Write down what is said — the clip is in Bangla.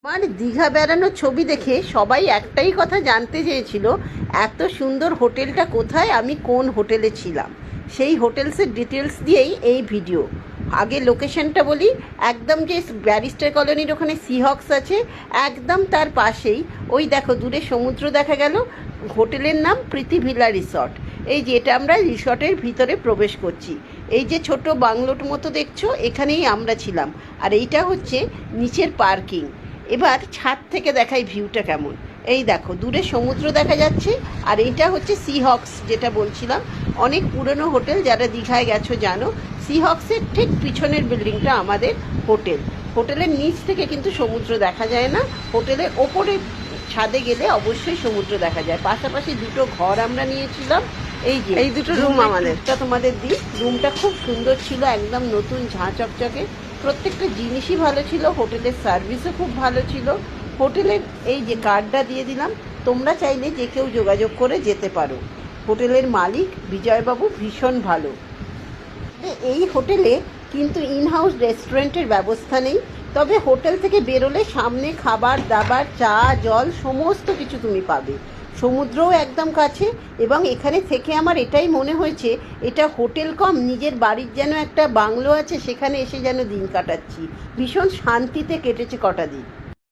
আমার দীঘা বেড়ানোর ছবি দেখে সবাই একটাই কথা জানতে চেয়েছিল, এত সুন্দর হোটেলটা কোথায়, আমি কোন হোটেলে ছিলাম। সেই হোটেলসের ডিটেলস দিয়েই এই ভিডিও। আগে লোকেশনটা বলি, একদম যে ব্যারিস্টার কলোনির ওখানে সিহক্স আছে একদম তার পাশেই ওই দেখো দূরে সমুদ্র দেখা গেল। হোটেলের নাম প্রীতি ভিলা রিসর্ট। এই যে এটা আমরা রিসর্টের ভিতরে প্রবেশ করছি, এই যে ছোট বাংলোর মতো দেখছো এখানেই আমরা ছিলাম। আর এইটা হচ্ছে নিচের পার্কিং। এবার ছাদ থেকে দেখাই ভিউটা কেমন। এই দেখো দূরে সমুদ্র দেখা যাচ্ছে, আর এইটা হচ্ছে সিহক্স যেটা বলছিলাম। অনেক পুরনো হোটেল, যারা দীঘায় গেছো জানো। সিহক্সের ঠিক পিছনের বিল্ডিংটা আমাদের হোটেল। হোটেলের নিচ থেকে কিন্তু সমুদ্র দেখা যায় না, হোটেলের ওপরে ছাদে গেলে অবশ্যই সমুদ্র দেখা যায়। পাশাপাশি দুটো ঘর আমরা নিয়েছিলাম। এই যে এই দুটো রুম আমাদেরটা তোমাদের দিই। রুমটা খুব সুন্দর ছিল, একদম নতুন ঝাঁ চকচকে। প্রত্যেকটা জিনিসই ভালো ছিল, হোটেলের সার্ভিসও খুব ভালো ছিল। হোটেলের এই যে কার্ডটা দিয়ে দিলাম, তোমরা চাইলে যে কেউ যোগাযোগ করে যেতে পারো। হোটেলের মালিক বিজয়বাবু ভীষণ ভালো। এই হোটেলে কিন্তু ইনহাউস রেস্টুরেন্টের ব্যবস্থা নেই, তবে হোটেল থেকে বেরোলে সামনে খাবার দাবার চা জল সমস্ত কিছু তুমি পাবে। সমুদ্রও একদম কাছে, এবং এখানে থেকে আমার এটাই মনে হয়েছে এটা হোটেল কম নিজের বাড়ির যেন একটা বাংলো আছে, সেখানে এসে যেন দিন কাটাচ্ছি। ভীষণ শান্তিতে কেটেছে কটা দিন।